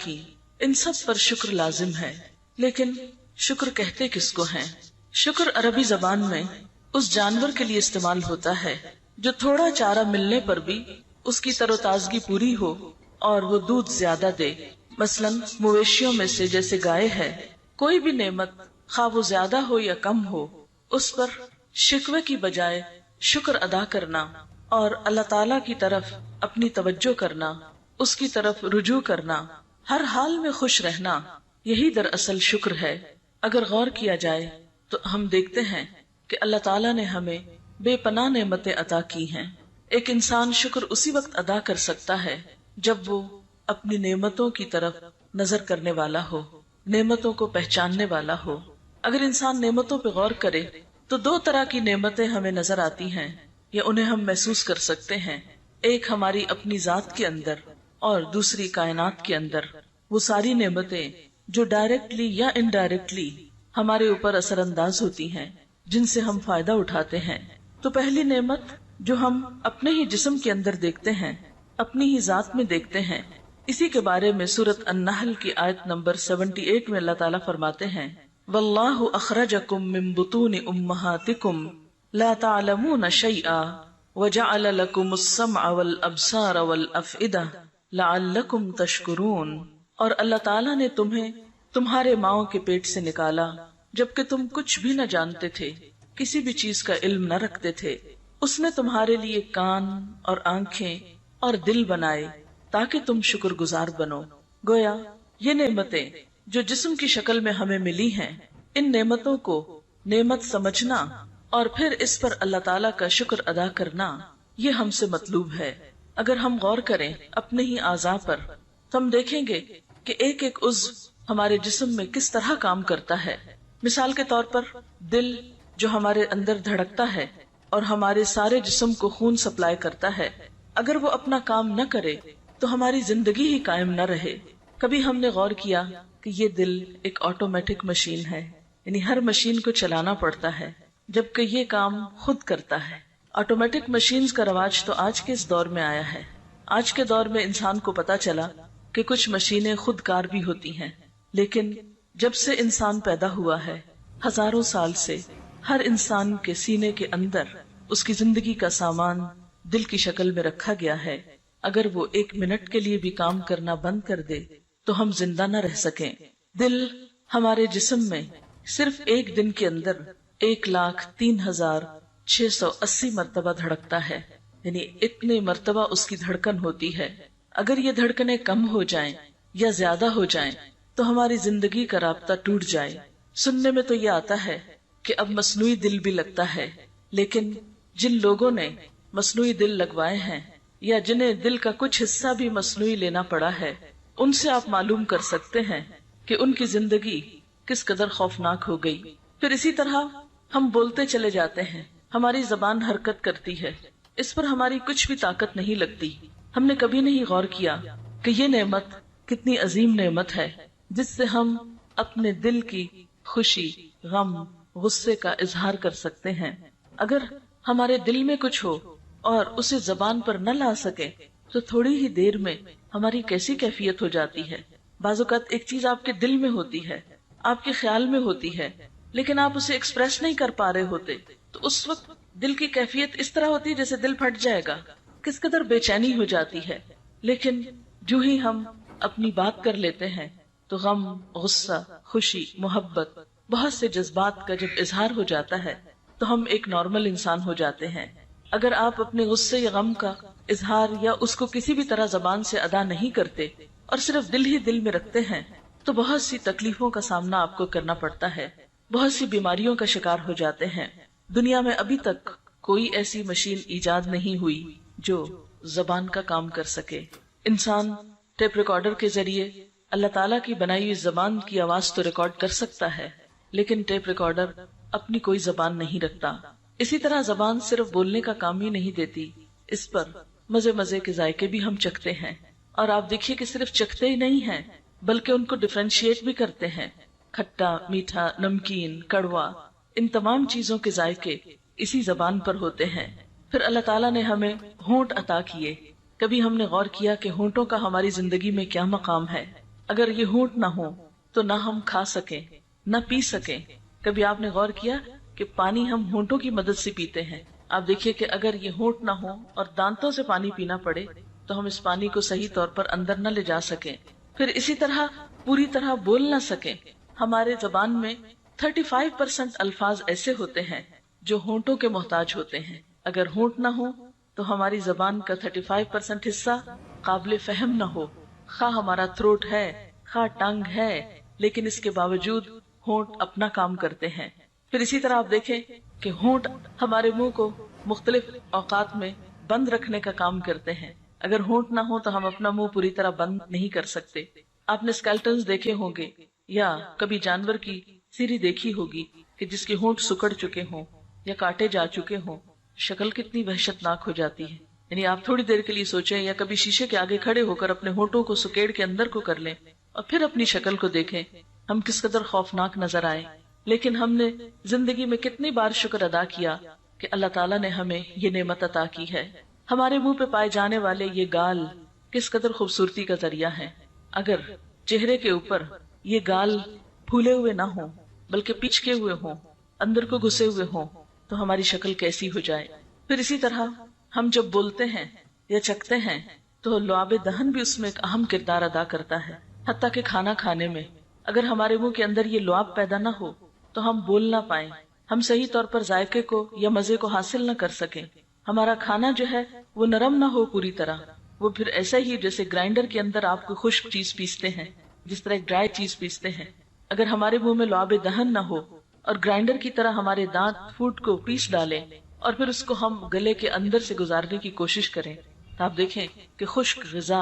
کی، ان سب پر شکر لازم ہے، لیکن شکر کہتے کس کو ہیں؟ شکر عربی زبان میں اس جانور کے لیے استعمال ہوتا ہے جو تھوڑا چارہ ملنے پر بھی اس کی تر و تازگی پوری ہو اور وہ دودھ زیادہ دے۔ مثلاً مویشیوں میں سے جیسے گائے ہے، کوئی بھی نعمت خواہ وہ زیادہ ہو یا کم ہو، اس پر شکوے کی بجائے شکر ادا کرنا اور اللہ تعالی کی طرف اپنی توجہ کرنا، اس کی طرف رجوع کرنا، ہر حال میں خوش رہنا، یہی دراصل شکر ہے۔ اگر غور کیا جائے تو ہم دیکھتے ہیں کہ اللہ تعالیٰ نے ہمیں بے پناہ نعمتیں عطا کی ہیں۔ ایک انسان شکر اسی وقت ادا کر سکتا ہے جب وہ اپنی نعمتوں کی طرف نظر کرنے والا ہو، نعمتوں کو پہچاننے والا ہو۔ اگر انسان نعمتوں پہ غور کرے تو دو طرح کی نعمتیں ہمیں نظر آتی ہیں یا انہیں ہم محسوس کر سکتے ہیں، ایک ہماری اپنی ذات کے اندر اور دوسری کائنات کے اندر۔ وہ ساری نعمتیں جو ڈائریکٹلی یا انڈائریکٹلی ہمارے اوپر اثر انداز ہوتی ہیں، جن سے ہم فائدہ اٹھاتے ہیں۔ تو پہلی نعمت جو ہم اپنے ہی جسم کے اندر دیکھتے ہیں، اپنی ہی ذات میں دیکھتے ہیں، اسی کے بارے میں سورۃ النحل کی آیت نمبر 78 میں اللہ تعالیٰ فرماتے ہیں، واللہ اخرجکم من بطون امہاتکم لا تعلمون شیئا وجعل لکم السمع والابصار والافئدہ لعلکم تشکرون۔ اور اللہ تعالیٰ نے تمہیں تمہارے ماؤں کے پیٹ سے نکالا جبکہ تم کچھ بھی نہ جانتے تھے، کسی بھی چیز کا علم نہ رکھتے تھے۔ اس نے تمہارے لیے کان اور آنکھیں اور دل بنائے تاکہ تم شکر گزار بنو۔ گویا یہ نعمتیں جو جسم کی شکل میں ہمیں ملی ہیں، ان نعمتوں کو نعمت سمجھنا اور پھر اس پر اللہ تعالیٰ کا شکر ادا کرنا، یہ ہم سے مطلوب ہے۔ اگر ہم غور کریں اپنے ہی اعضاء پر تو ہم دیکھیں گے کہ ایک ایک عضو ہمارے جسم میں کس طرح کام کرتا ہے۔ مثال کے طور پر دل جو ہمارے اندر دھڑکتا ہے اور ہمارے سارے جسم کو خون سپلائی کرتا ہے، اگر وہ اپنا کام نہ کرے تو ہماری زندگی ہی قائم نہ رہے۔ کبھی ہم نے غور کیا کہ یہ دل ایک آٹومیٹک مشین ہے، یعنی ہر مشین کو چلانا پڑتا ہے جبکہ یہ کام خود کرتا ہے۔ آٹومیٹک مشینز کا رواج تو آج کے اس دور میں آیا ہے۔ آج کے دور میں انسان کو پتا چلا کہ کچھ مشینیں خود کار بھی ہوتی ہیں، لیکن جب سے انسان پیدا ہوا ہے، ہزاروں سال سے ہر انسان کے سینے کے اندر اس کی زندگی کا سامان دل کی شکل میں رکھا گیا ہے۔ اگر وہ ایک منٹ کے لیے بھی کام کرنا بند کر دے تو ہم زندہ نہ رہ سکیں۔ دل ہمارے جسم میں صرف ایک دن کے اندر 1,03,680 مرتبہ دھڑکتا ہے، یعنی اتنے مرتبہ اس کی دھڑکن ہوتی ہے۔ اگر یہ دھڑکنیں کم ہو جائیں یا زیادہ ہو جائیں تو ہماری زندگی کا رابطہ ٹوٹ جائے۔ سننے میں تو یہ آتا ہے کہ اب مصنوعی دل بھی لگتا ہے، لیکن جن لوگوں نے مصنوعی دل لگوائے ہیں یا جنہیں دل کا کچھ حصہ بھی مصنوعی لینا پڑا ہے، ان سے آپ معلوم کر سکتے ہیں کہ ان کی زندگی کس قدر خوفناک ہو گئی۔ پھر اسی طرح ہم بولتے چلے جاتے ہیں، ہماری زبان حرکت کرتی ہے، اس پر ہماری کچھ بھی طاقت نہیں لگتی۔ ہم نے کبھی نہیں غور کیا کہ یہ نعمت کتنی عظیم نعمت ہے جس سے ہم اپنے دل کی خوشی، غم، غصے کا اظہار کر سکتے ہیں۔ اگر ہمارے دل میں کچھ ہو اور اسے زبان پر نہ لا سکے تو تھوڑی ہی دیر میں ہماری کیسی کیفیت ہو جاتی ہے۔ بعض اوقات ایک چیز آپ کے دل میں ہوتی ہے، آپ کے خیال میں ہوتی ہے، لیکن آپ اسے ایکسپریس نہیں کر پا رہے ہوتے، تو اس وقت دل کی کیفیت اس طرح ہوتی ہے جیسے دل پھٹ جائے گا، کس قدر بے چینی ہو جاتی ہے۔ لیکن جو ہی ہم اپنی بات کر لیتے ہیں تو غم، غصہ، خوشی، محبت، بہت سے جذبات کا جب اظہار ہو جاتا ہے تو ہم ایک نارمل انسان ہو جاتے ہیں۔ اگر آپ اپنے غصے یا غم کا اظہار یا اس کو کسی بھی طرح زبان سے ادا نہیں کرتے اور صرف دل ہی دل میں رکھتے ہیں تو بہت سی تکلیفوں کا سامنا آپ کو کرنا پڑتا ہے، بہت سی بیماریوں کا شکار ہو جاتے ہیں۔ دنیا میں ابھی تک کوئی ایسی مشین ایجاد نہیں ہوئی جو زبان کا کام کر سکے۔ انسان ٹیپ ریکارڈر کے ذریعے اللہ تعالیٰ کی بنائی ہوئی زبان کی آواز تو ریکارڈ کر سکتا ہے، لیکن ٹیپ ریکارڈر اپنی کوئی زبان نہیں رکھتا۔ اسی طرح زبان صرف بولنے کا کام ہی نہیں دیتی، اس پر مزے مزے کے ذائقے بھی ہم چکھتے ہیں، اور آپ دیکھیے کہ صرف چکھتے ہی نہیں ہیں بلکہ ان کو ڈفرینشیٹ بھی کرتے ہیں۔ کھٹا، میٹھا، نمکین، کڑوا، ان تمام چیزوں کے ذائقے اسی زبان پر ہوتے ہیں۔ پھر اللہ تعالیٰ نے ہمیں ہونٹ عطا کیے۔ کبھی ہم نے غور کیا کہ ہونٹوں کا ہماری زندگی میں کیا مقام ہے؟ اگر یہ ہونٹ نہ ہو تو نہ ہم کھا سکیں نہ پی سکیں۔ کبھی آپ نے غور کیا کہ پانی ہم ہونٹوں کی مدد سے پیتے ہیں؟ آپ دیکھیے کہ اگر یہ ہونٹ نہ ہو اور دانتوں سے پانی پینا پڑے تو ہم اس پانی کو صحیح طور پر اندر نہ لے جا سکیں۔ پھر اسی طرح پوری طرح بول نہ سکیں۔ ہمارے زبان میں 35% الفاظ ایسے ہوتے ہیں جو ہونٹوں کے محتاج ہوتے ہیں۔ اگر ہونٹ نہ ہو تو ہماری زبان کا 35% حصہ قابل فہم نہ ہو۔ خواہ ہمارا تھروٹ ہے، خواہ ٹنگ ہے، لیکن اس کے باوجود ہونٹ اپنا کام کرتے ہیں۔ پھر اسی طرح آپ دیکھیں کہ ہونٹ ہمارے منہ کو مختلف اوقات میں بند رکھنے کا کام کرتے ہیں۔ اگر ہونٹ نہ ہو تو ہم اپنا منہ پوری طرح بند نہیں کر سکتے۔ آپ نے اسکیلٹنز دیکھے ہوں گے یا کبھی جانور کی سیری دیکھی ہوگی کہ جس کے ہونٹ سکڑ چکے ہوں یا کاٹے جا چکے ہوں، شکل کتنی وحشتناک ہو جاتی ہے۔ یعنی آپ تھوڑی دیر کے لیے سوچیں یا کبھی شیشے کے آگے کھڑے ہو کر اپنے ہونٹوں کو سکیڑ کے اندر کو کر لیں اور پھر اپنی شکل کو دیکھیں، ہم کس قدر خوفناک نظر آئے۔ لیکن ہم نے زندگی میں کتنی بار شکر ادا کیا کہ اللہ تعالیٰ نے ہمیں یہ نعمت عطا کی ہے۔ ہمارے منہ پہ پائے جانے والے یہ گال کس قدر خوبصورتی کا ذریعہ ہے۔ اگر چہرے کے اوپر یہ گال پھولے ہوئے نہ ہوں بلکہ پچکے ہوئے ہوں، اندر کو گھسے ہوئے ہوں، تو ہماری شکل کیسی ہو جائے۔ پھر اسی طرح ہم جب بولتے ہیں یا چکھتے ہیں تو لعاب دہن بھی اس میں ایک اہم کردار ادا کرتا ہے۔ حتیٰ کہ کھانا کھانے میں اگر ہمارے منہ کے اندر یہ لعاب پیدا نہ ہو تو ہم بول نہ پائیں، ہم صحیح طور پر ذائقے کو یا مزے کو حاصل نہ کر سکیں۔ ہمارا کھانا جو ہے وہ نرم نہ ہو پوری طرح، وہ پھر ایسا ہی جیسے گرائنڈر کے اندر آپ کو خشک چیز پیستے ہیں، جس طرح ایک ڈرائی چیز پیستے ہیں۔ اگر ہمارے منہ میں لعاب دہن نہ ہو اور گرائنڈر کی طرح ہمارے دانت فوڈ کو پیس ڈالیں اور پھر اس کو ہم گلے کے اندر سے گزارنے کی کوشش کریں تو آپ دیکھیں کہ خشک غذا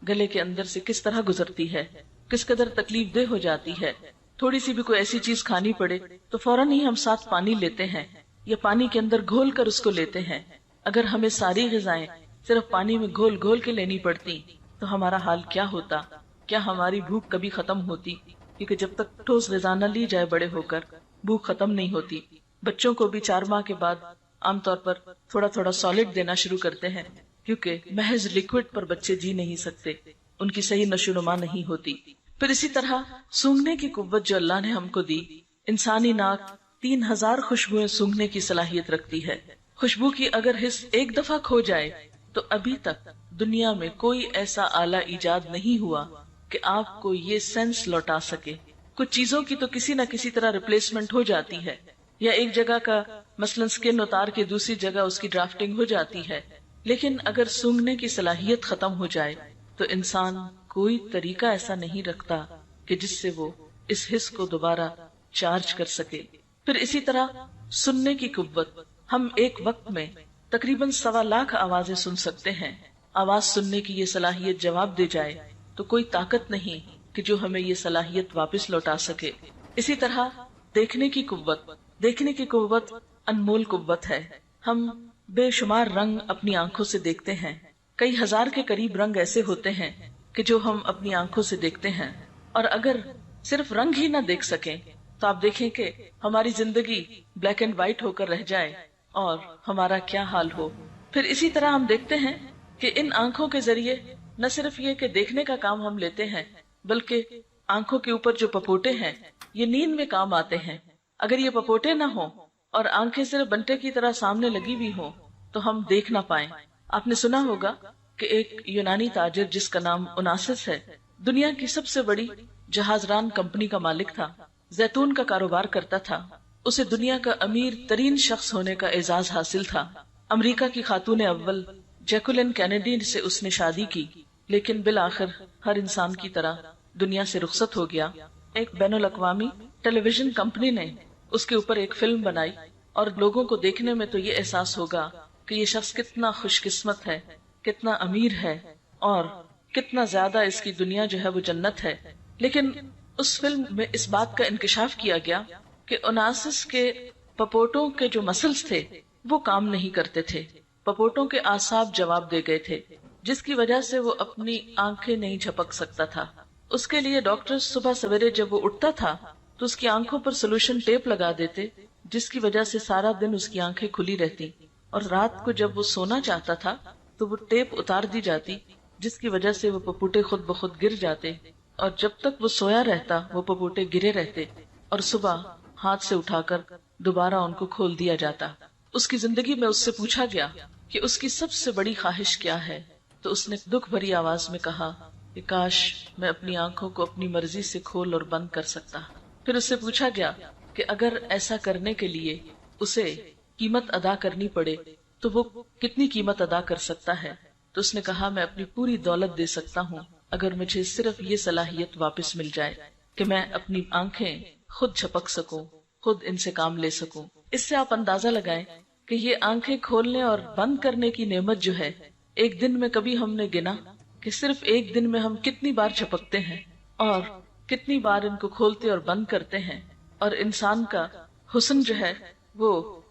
گلے کے اندر سے کس طرح گزرتی ہے، کس قدر تکلیف دہ ہو جاتی ہے۔ تھوڑی سی بھی کوئی ایسی چیز کھانی پڑے تو فوراً ہی ہم ساتھ پانی لیتے ہیں یا پانی کے اندر گھول کر اس کو لیتے ہیں۔ اگر ہمیں ساری غذائیں صرف پانی میں گھول گھول کے لینی پڑتی تو ہمارا حال کیا ہوتا؟ کیا ہماری بھوک کبھی ختم ہوتی؟ کیونکہ جب تک ٹھوس غذا نہ لی جائے بڑے ہو کر بھوک ختم نہیں ہوتی۔ بچوں کو بھی 4 ماہ کے بعد عام طور پر تھوڑا تھوڑا سالڈ دینا شروع کرتے ہیں، کیونکہ محض لکوڈ پر بچے جی نہیں سکتے، ان کی صحیح نشو و نما نہیں ہوتی۔ پھر اسی طرح سونگھنے کی قوت جو اللہ نے ہم کو دی، انسانی ناک 3000 خوشبوئیں سونگھنے کی صلاحیت رکھتی ہے۔ خوشبو کی اگر حس ایک دفعہ کھو جائے تو ابھی تک دنیا میں کوئی ایسا آلہ ایجاد نہیں ہوا کہ آپ کو یہ سینس لوٹا سکے۔ کچھ چیزوں کی تو کسی نہ کسی طرح ریپلیسمنٹ ہو جاتی ہے، یا ایک جگہ کا مثلا سکن اتار کے دوسری جگہ اس کی ڈرافٹنگ ہو جاتی ہے، لیکن اگر سونگھنے کی صلاحیت ختم ہو جائے تو انسان کوئی طریقہ ایسا نہیں رکھتا کہ جس سے وہ اس حس کو دوبارہ چارج کر سکے۔ پھر اسی طرح سننے کی قوت، ہم ایک وقت میں تقریباً 1.25 لاکھ آوازیں سن سکتے ہیں۔ آواز سننے کی یہ صلاحیت جواب دے جائے تو کوئی طاقت نہیں کہ جو ہمیں یہ صلاحیت واپس لوٹا سکے۔ اسی طرح دیکھنے کی قوت، دیکھنے کی قوت انمول قوت ہے۔ ہم بے شمار رنگ اپنی آنکھوں سے دیکھتے ہیں، کئی ہزار کے قریب رنگ ایسے ہوتے ہیں کہ جو ہم اپنی آنکھوں سے دیکھتے ہیں، اور اگر صرف رنگ ہی نہ دیکھ سکیں تو آپ دیکھیں کہ ہماری زندگی بلیک اینڈ وائٹ ہو کر رہ جائے اور ہمارا کیا حال ہو۔ پھر اسی طرح ہم دیکھتے ہیں کہ ان آنکھوں کے ذریعے نہ صرف یہ کہ دیکھنے کا کام ہم لیتے ہیں، بلکہ آنکھوں کے اوپر جو پپوٹے ہیں یہ نیند میں کام آتے ہیں۔ اگر یہ پپوٹے نہ ہوں اور آنکھیں صرف بنٹے کی طرح سامنے لگی ہوئی ہوں تو ہم دیکھ نہ پائیں۔ آپ نے سنا ہوگا کہ ایک یونانی تاجر جس کا نام اوناسس ہے، دنیا کی سب سے بڑی جہاز ران کمپنی کا مالک تھا، زیتون کا کاروبار کرتا تھا، اسے دنیا کا امیر ترین شخص ہونے کا اعزاز حاصل تھا۔ امریکہ کی خاتون اول جیکولین کینیڈی سے اس نے شادی کی، لیکن بالآخر ہر انسان کی طرح دنیا سے رخصت ہو گیا۔ ایک بین الاقوامی ٹیلی ویژن کمپنی نے اس کے اوپر ایک فلم بنائی، اور لوگوں کو دیکھنے میں تو یہ احساس ہوگا کہ یہ شخص کتنا خوش قسمت ہے، کتنا امیر ہے، اور کتنا زیادہ اس کی دنیا جو ہے وہ جنت ہے۔ لیکن اس فلم میں اس بات کا انکشاف کیا گیا کہ اوناسس کے پپوٹوں کے جو مسلز تھے وہ کام نہیں کرتے تھے، پپوٹوں کے اعصاب جواب دے گئے تھے، جس کی وجہ سے وہ اپنی آنکھیں نہیں جھپک سکتا تھا۔ اس کے لیے ڈاکٹر صبح سویرے جب وہ اٹھتا تھا تو اس کی آنکھوں پر سولوشن ٹیپ لگا دیتے، جس کی وجہ سے سارا دن اس کی آنکھیں کھلی رہتی، اور رات کو جب وہ سونا چاہتا تھا تو وہ ٹیپ اتار دی جاتی، جس کی وجہ سے وہ پپوٹے خود بخود گر جاتے اور جب تک وہ سویا رہتا وہ پپوٹے گرے رہتے اور صبح ہاتھ سے اٹھا کر دوبارہ ان کو کھول دیا جاتا۔ اس کی زندگی میں اس سے پوچھا گیا کہ اس کی سب سے بڑی خواہش کیا ہے، تو اس نے دکھ بھری آواز میں کہا کہ کاش میں اپنی آنکھوں کو اپنی مرضی سے کھول اور بند کر سکتا۔ پھر اس سے پوچھا گیا کہ اگر ایسا کرنے کے لیے اسے قیمت ادا کرنی پڑے تو وہ کتنی قیمت ادا کر سکتا ہے، تو اس نے کہا میں اپنی پوری دولت دے سکتا ہوں اگر مجھے صرف یہ صلاحیت واپس مل جائے کہ میں اپنی آنکھیں خود جھپک سکوں، خود ان سے کام لے سکوں۔ اس سے آپ اندازہ لگائیں کہ یہ آنکھیں کھولنے اور بند کرنے کی نعمت جو ہے، ایک دن میں کبھی ہم نے گنا کہ صرف ایک دن میں ہم کتنی بار جھپکتے ہیں اور کتنی بار ان کو کھولتے اور بند کرتے ہیں، اور انسان کا حسن جو ہے وہ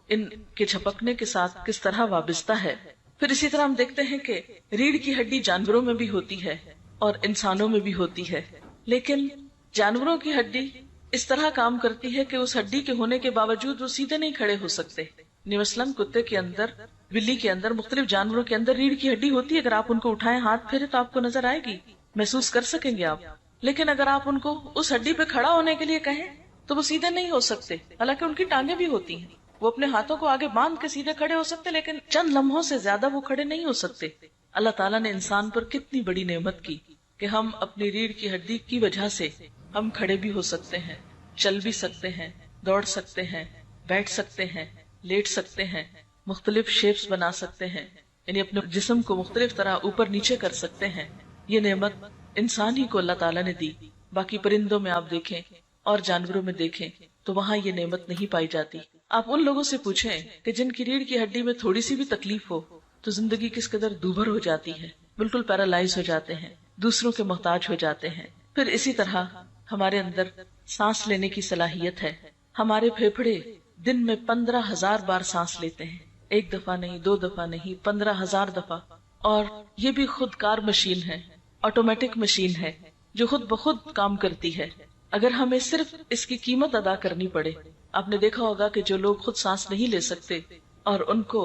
ان کے جھپکنے کے ساتھ کس طرح وابستہ ہے۔ پھر اسی طرح ہم دیکھتے ہیں کہ ریڑھ کی ہڈی جانوروں میں بھی ہوتی ہے اور انسانوں میں بھی ہوتی ہے، لیکن جانوروں کی ہڈی اس طرح کام کرتی ہے کہ اس ہڈی کے ہونے کے باوجود وہ سیدھے نہیں کھڑے ہو سکتے۔ مثلاً کتے کے اندر، بلی کے اندر، مختلف جانوروں کے اندر ریڑھ کی ہڈی ہوتی ہے، اگر آپ ان کو اٹھائیں ہاتھ پھیرے تو آپ کو نظر آئے گی، محسوس کر سکیں گے آپ، لیکن اگر آپ ان کو اس ہڈی پہ کھڑا ہونے کے لیے کہیں تو وہ سیدھے نہیں ہو سکتے، حالانکہ ان کی ٹانگیں بھی ہوتی ہیں، وہ اپنے ہاتھوں کو آگے باندھ کے سیدھے کھڑے ہو سکتے، لیکن چند لمحوں سے زیادہ وہ کھڑے نہیں ہو سکتے۔ اللہ تعالیٰ نے انسان پر کتنی بڑی نعمت کی کہ ہم اپنی ریڑھ کی ہڈی کی وجہ سے ہم کھڑے بھی ہو سکتے ہیں، چل بھی سکتے ہیں، دوڑ سکتے ہیں، بیٹھ سکتے ہیں، لیٹ سکتے ہیں، مختلف شیپس بنا سکتے ہیں، یعنی اپنے جسم کو مختلف طرح اوپر نیچے کر سکتے ہیں۔ یہ نعمت انسان ہی کو اللہ تعالیٰ نے دی۔ باقی پرندوں میں آپ دیکھیں اور جانوروں میں دیکھیں تو وہاں یہ نعمت نہیں پائی جاتی۔ آپ ان لوگوں سے پوچھیں کہ جن کی ریڑھ کی ہڈی میں تھوڑی سی بھی تکلیف ہو تو زندگی کس قدر دوبھر ہو جاتی ہے، بالکل پیرالائز ہو جاتے ہیں، دوسروں کے محتاج ہو جاتے ہیں۔ پھر اسی طرح ہمارے اندر سانس لینے کی صلاحیت ہے۔ ہمارے پھیپھڑے دن میں 15,000 بار سانس لیتے ہیں، ایک دفعہ نہیں، 2 دفعہ نہیں، 15,000 دفعہ، اور یہ بھی خود کار مشین ہے، آٹومیٹک مشین ہے جو خود بخود کام کرتی ہے۔ اگر ہمیں صرف اس کی قیمت ادا کرنی پڑے، آپ نے دیکھا ہوگا کہ جو لوگ خود سانس نہیں لے سکتے اور ان کو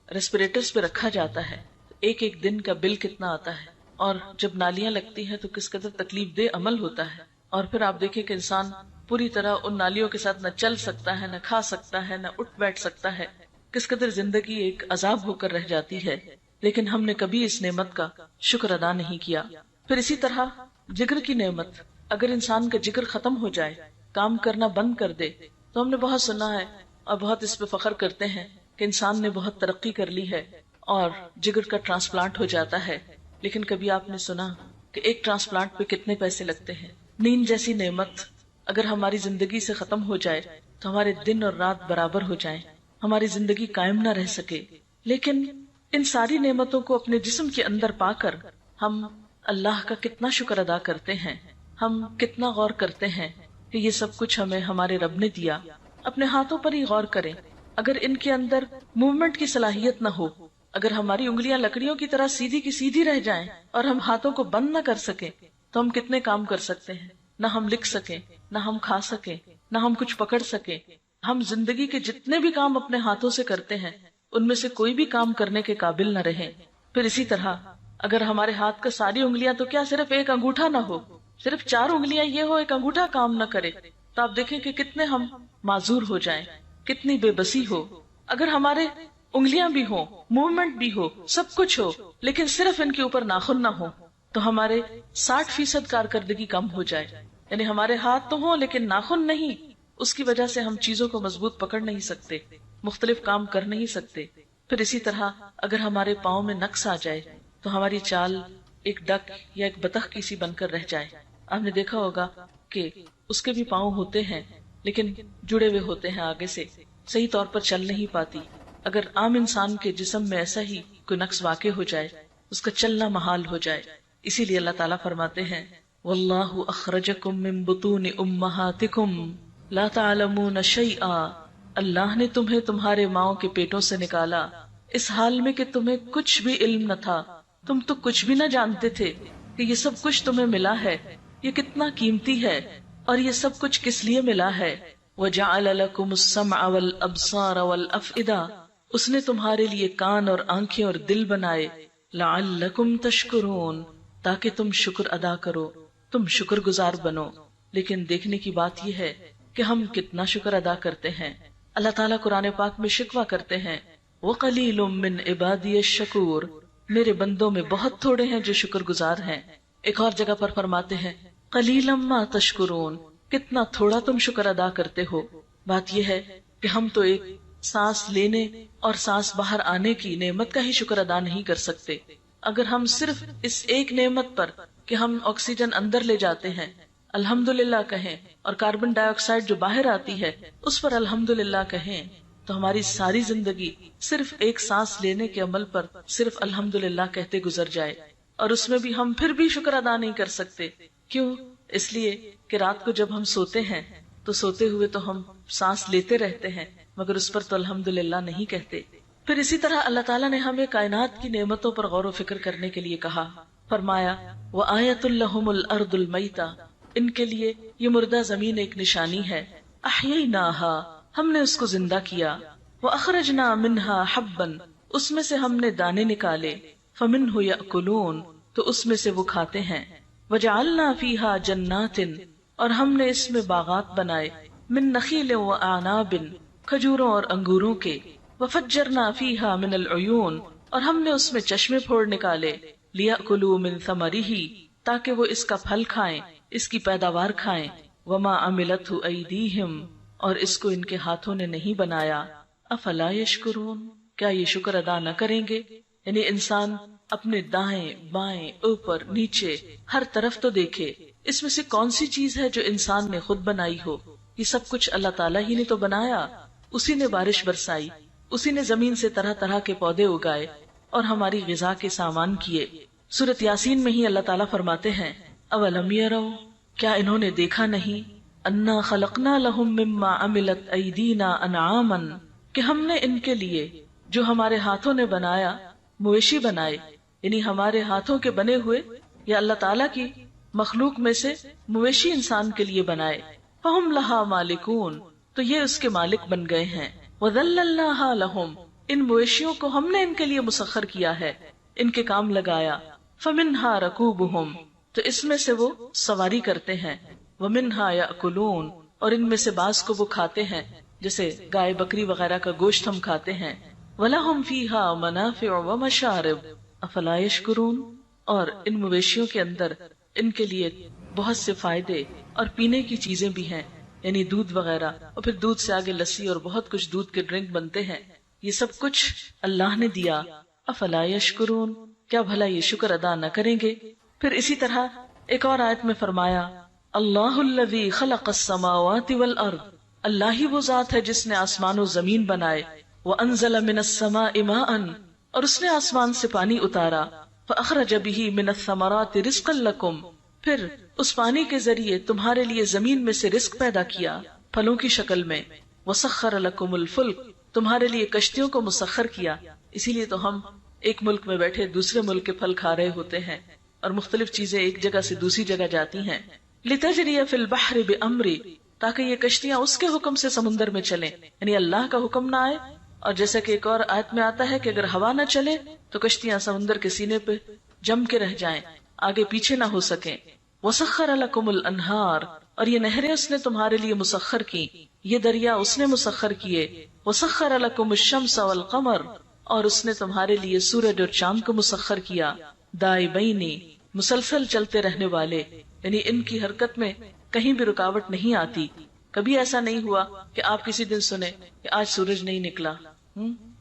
ریسپیریٹرز پہ رکھا جاتا ہے، ایک ایک دن کا بل کتنا آتا ہے، اور جب نالیاں لگتی ہیں تو کس قدر تکلیف دہ عمل ہوتا ہے۔ اور پھر آپ دیکھیں کہ انسان پوری طرح ان نالیوں کے ساتھ نہ چل سکتا ہے، نہ کھا سکتا ہے، نہ اٹھ بیٹھ سکتا ہے، کس قدر زندگی ایک عذاب ہو کر رہ جاتی ہے، لیکن ہم نے کبھی اس نعمت کا شکر ادا نہیں کیا۔ پھر اسی طرح جگر کی نعمت، اگر انسان کا جگر ختم ہو جائے، کام کرنا بند کر دے، تو ہم نے بہت سنا ہے اور بہت اس پہ فخر کرتے ہیں کہ انسان نے بہت ترقی کر لی ہے اور جگر کا ٹرانسپلانٹ ہو جاتا ہے، لیکن کبھی آپ نے سنا کہ ایک ٹرانسپلانٹ پہ کتنے پیسے لگتے ہیں؟ نیند جیسی نعمت اگر ہماری زندگی سے ختم ہو جائے تو ہمارے دن اور رات برابر ہو جائیں، ہماری زندگی قائم نہ رہ سکے، لیکن ان ساری نعمتوں کو اپنے جسم کے اندر پا کر ہم اللہ کا کتنا شکر ادا کرتے ہیں، ہم کتنا غور کرتے ہیں کہ یہ سب کچھ ہمیں ہمارے رب نے دیا۔ اپنے ہاتھوں پر ہی غور کریں، اگر ان کے اندر موومنٹ کی صلاحیت نہ ہو، اگر ہماری انگلیاں لکڑیوں کی طرح سیدھی کی سیدھی رہ جائیں اور ہم ہاتھوں کو بند نہ کر سکیں تو ہم کتنے کام کر سکتے ہیں؟ نہ ہم لکھ سکیں، نہ ہم کھا سکیں، نہ ہم کچھ پکڑ سکیں۔ ہم زندگی کے جتنے بھی کام اپنے ہاتھوں سے کرتے ہیں ان میں سے کوئی بھی کام کرنے کے قابل نہ رہیں۔ پھر اسی طرح اگر ہمارے ہاتھ کا ساری انگلیاں تو کیا صرف ایک انگوٹھا نہ ہو، صرف 4 انگلیاں یہ ہو، ایک انگوٹھا کام نہ کرے، تو آپ دیکھیں کہ کتنے ہم معذور ہو جائیں، کتنی بے بسی ہو۔ اگر ہمارے انگلیاں بھی ہوں، موومنٹ بھی ہو، سب کچھ ہو، لیکن صرف ان کے اوپر ناخن نہ ہو تو ہمارے 60% کارکردگی کم ہو جائے۔ یعنی ہمارے ہاتھ تو ہوں لیکن ناخن نہیں، اس کی وجہ سے ہم چیزوں کو مضبوط پکڑ نہیں سکتے، مختلف کام کر نہیں سکتے۔ پھر اسی طرح اگر ہمارے پاؤں میں نقص آ جائے تو ہماری چال ایک ڈک یا ایک بطخ کی سی بن کر رہ جائے۔ آپ نے دیکھا ہوگا کہ اس کے بھی پاؤں ہوتے ہیں لیکن جڑے ہوئے ہوتے ہیں آگے سے، صحیح طور پر چل نہیں پاتی۔ اگر عام انسان کے جسم میں ایسا ہی کوئی نقص واقع ہو جائے، اس کا چلنا محال ہو جائے۔ اسی لیے اللہ تعالیٰ فرماتے ہیں واللہ اخرجکم من بطون امہاتکم لا تعلمون شیئا، اللہ نے تمہیں تمہارے ماؤں کے پیٹوں سے نکالا اس حال میں کہ تمہیں کچھ بھی علم نہ تھا، تم تو کچھ بھی نہ جانتے تھے کہ یہ سب کچھ تمہیں ملا ہے، یہ کتنا قیمتی ہے، اور یہ سب کچھ کس لیے ملا ہے۔ وَجَعَلَ لَكُمُ السَّمْعَ وَالْأَبْصَارَ وَالْأَفْئِدَةَ، اس نے تمہارے لیے کان اور آنکھیں اور دل بنائے، لَعَلَّكُمْ تَشْكُرُونَ، تاکہ تم شکر ادا کرو۔ تم شکر گزار بنو. لیکن دیکھنے کی بات یہ ہے کہ ہم کتنا شکر ادا کرتے ہیں. اللہ تعالیٰ قرآن پاک میں شکوہ کرتے ہیں وَقَلِيلٌ مِّنْ عِبَادِيَ الشَّكُورُ، میرے بندوں میں بہت تھوڑے ہیں جو شکر گزار ہیں. ایک اور جگہ پر فرماتے ہیں قَلِيلًا مَا تَشْكُرُونَ، کتنا تھوڑا تم شکر ادا کرتے ہو. بات یہ ہے کہ ہم تو ایک سانس لینے اور سانس باہر آنے کی نعمت کا ہی شکر ادا نہیں کر سکتے. اگر ہم صرف اس ایک نعمت پر کہ ہم آکسیجن اندر لے جاتے ہیں الحمدللہ کہیں اور کاربن ڈائی آکسائڈ جو باہر آتی ہے اس پر الحمدللہ کہیں تو ہماری ساری زندگی صرف ایک سانس لینے کے عمل پر صرف الحمدللہ کہتے گزر جائے. اور اس میں بھی ہم پھر بھی شکر ادا نہیں کر سکتے. کیوں؟ اس لیے کہ رات کو جب ہم سوتے ہیں تو سوتے ہوئے تو ہم سانس لیتے رہتے ہیں مگر اس پر تو الحمدللہ نہیں کہتے. پھر اسی طرح اللہ تعالیٰ نے ہمیں کائنات کی نعمتوں پر غور و فکر کرنے کے لیے کہا. فرمایا وَآیَةٌ لَهُمُ الْأَرْضُ الْمَيْتَةُ، ان کے لیے یہ مردہ زمین ایک نشانی ہے. احییناہا، ہم نے اس کو زندہ کیا. وَأَخْرَجْنَا مِنْهَا حَبًّا، اس میں سے ہم نے دانے نکالے. فَمِنْهُ يَأْكُلُونَ، تو اس میں سے وہ کھاتے ہیں. وَجَعَلْنَا فِيهَا جَنَّاتٍ، اور ہم نے اس میں باغات بنائے. مِن نَخِيلٍ وَأَعْنَابٍ، کھجوروں اور انگوروں کے. وَفَجَّرْنَا فِيهَا مِنَ الْعُيُونِ، اور ہم نے اس میں چشمے پھوڑ نکالے. لِيَأْكُلُوا مِن ثَمَرِهِ، تاکہ وہ اس کا پھل کھائیں، اس کی پیداوار کھائیں. وَمَا عَمِلَتْهُ أَيْدِيهِمْ، اور اس کو ان کے ہاتھوں نے نہیں بنایا. أَفَلَا يَشْكُرُونَ، کیا یہ شکر ادا نہ کریں گے؟ یعنی انسان اپنے دائیں بائیں اوپر نیچے ہر طرف تو دیکھے، اس میں سے کون سی چیز ہے جو انسان نے خود بنائی ہو؟ یہ سب کچھ اللہ تعالیٰ ہی نے تو بنایا. اسی نے بارش برسائی، اسی نے زمین سے طرح طرح کے پودے اگائے اور ہماری غذا کے سامان کیے. سورۃ یاسین میں ہی اللہ تعالیٰ فرماتے ہیں اولم یروا، کیا انہوں نے دیکھا نہیں، انا خلقنا لہم مما عملت ایدینا انعاما، کہ ہم نے ان کے لیے جو ہمارے ہاتھوں نے بنایا مویشی بنائے. یعنی ہمارے ہاتھوں کے بنے ہوئے یا اللہ تعالیٰ کی مخلوق میں سے مویشی انسان کے لیے بنائے. فہم لہا مالکون، تو یہ اس کے مالک بن گئے ہیں. وذللناہا لہم، ان مویشیوں کو ہم نے ان کے لیے مسخر کیا ہے، ان کے کام لگایا. فمنہا رکوبہم، تو اس میں سے وہ سواری کرتے ہیں. ومنہا یأکلون، اور ان میں سے بعض کو وہ کھاتے ہیں، جیسے گائے بکری وغیرہ کا گوشت ہم کھاتے ہیں. وَلَهُمْ فِيهَا مَنَافِعُ وَمَشَارِبُ أَفَلَا يَشْكُرُونَ، اور ان مویشیوں کے اندر ان کے لیے بہت سے فائدے اور پینے کی چیزیں بھی ہیں، یعنی دودھ وغیرہ، اور پھر دودھ سے آگے لسی اور بہت کچھ دودھ کے ڈرنک بنتے ہیں. یہ سب کچھ اللہ نے دیا. افلا یشکرون، کیا بھلا یہ شکر ادا نہ کریں گے؟ پھر اسی طرح ایک اور آیت میں فرمایا اللہ الذی خلق السماوات والارض، اللہ ہی وہ ذات ہے جس نے آسمان و زمین بنائے. وانزل من السماء ماء، اور اس نے آسمان سے پانی اتارا. فاخرج به من الثمرات رزقا لکم، پھر اس پانی کے ذریعے تمہارے لیے زمین میں سے رزق پیدا کیا پھلوں کی شکل میں. وسخر لکم الفلک، تمہارے لیے کشتیوں کو مسخر کیا. اسی لیے تو ہم ایک ملک میں بیٹھے دوسرے ملک کے پھل کھا رہے ہوتے ہیں اور مختلف چیزیں ایک جگہ سے دوسری جگہ جاتی ہیں. لِتَجْرِيَ فِي الْبَحْرِ بِأَمْرِ، تاکہ یہ کشتیاں اس کے حکم سے سمندر میں چلیں، یعنی اللہ کا حکم نہ آئے. اور جیسا کہ ایک اور آیت میں آتا ہے کہ اگر ہوا نہ چلے تو کشتیاں سمندر کے سینے پہ جم کے رہ جائیں، آگے پیچھے نہ ہو سکیں. وَسَخَّرَ لَكُمُ الْأَنْهَارِ، اور یہ نہریں اس نے تمہارے لیے مسخر کی، یہ دریا اس نے مسخر کیے. وَسَخَّرَ لَكُمُ الشَّمْسَ وَالْقَمَرَ، اور اس نے تمہارے لیے سورج اور چاند کو مسخر کیا. دائبینی، مسلسل چلتے رہنے والے، یعنی ان کی حرکت میں کہیں بھی رکاوٹ نہیں آتی. کبھی ایسا نہیں ہوا کہ آپ کسی دن سنیں کہ آج سورج نہیں نکلا.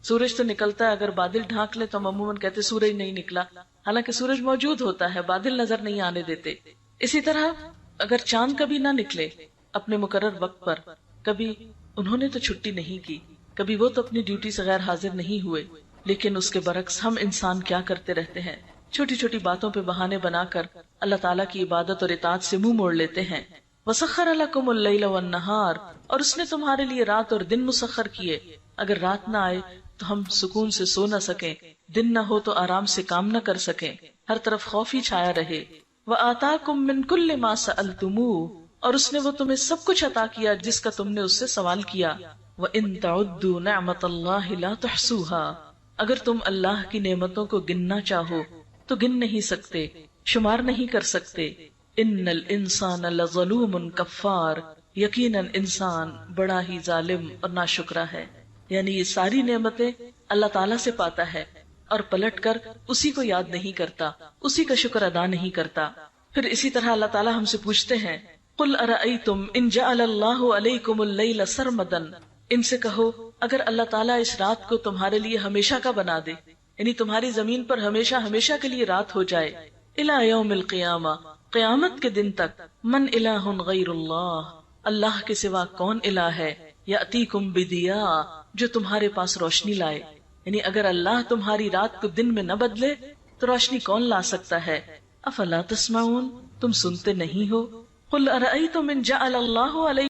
سورج تو نکلتا ہے، اگر بادل ڈھانک لے تو ہم عموماً کہتے سورج نہیں نکلا، حالانکہ سورج موجود ہوتا ہے، بادل نظر نہیں آنے دیتے. اسی طرح اگر چاند کبھی نہ نکلے اپنے مقرر وقت پر، کبھی انہوں نے تو چھٹی نہیں کی، کبھی وہ تو اپنی ڈیوٹی سے غیر حاضر نہیں ہوئے، لیکن اس کے برعکس ہم انسان کیا کرتے رہتے ہیں، چھوٹی چھوٹی باتوں پہ بہانے بنا کر اللہ تعالیٰ کی عبادت اور اطاعت سے منہ موڑ لیتے ہیں. وَسَخَّرَ لَكُمُ اللَّيْلَ وَالنَّهَارَ، اور اس نے تمہارے لیے رات اور دن مسخر کیے. اگر رات نہ آئے تو ہم سکون سے سو نہ سکیں، دن نہ ہو تو آرام سے کام نہ کر سکیں، ہر طرف خوف ہی چھایا رہے. وَآتَاكُم مِّن كُلِّ مَا سَأَلْتُمُوهُ، اور اس نے وہ تمہیں سب کچھ عطا کیا جس کا تم نے اس سے سوال کیا. وَإِن تَعُدُّوا نِعْمَةَ اللَّهِ لَا تُحْصُوهَا، اگر تم اللہ کی نعمتوں کو گننا چاہو تو گن نہیں سکتے، شمار نہیں کر سکتے. ان الانسان لظلوم کفار، یقیناً انسان بڑا ہی ظالم اور ناشکرا ہے. یعنی یہ ساری نعمتیں اللہ تعالیٰ سے پاتا ہے اور پلٹ کر اسی کو یاد نہیں کرتا، اسی کا شکر ادا نہیں کرتا. پھر اسی طرح اللہ تعالیٰ ہم سے پوچھتے ہیں قل ارأیتم ان جعل اللہ علیکم اللیل سرمدا، ان سے کہو اگر اللہ تعالیٰ اس رات کو تمہارے لیے ہمیشہ کا بنا دے، یعنی تمہاری زمین پر ہمیشہ ہمیشہ کے لیے رات ہو جائے، الی یوم القیامہ، قیامت کے دن تک، من الہ غیر اللہ، اللہ کے سوا کون الہ ہے، یأتیکم بدیاء، جو تمہارے پاس روشنی لائے. یعنی اگر اللہ تمہاری رات کو دن میں نہ بدلے تو روشنی کون لا سکتا ہے. افلا تسمعون، تم سنتے نہیں ہو. قل ارأیتم ان جعل اللہ علیکم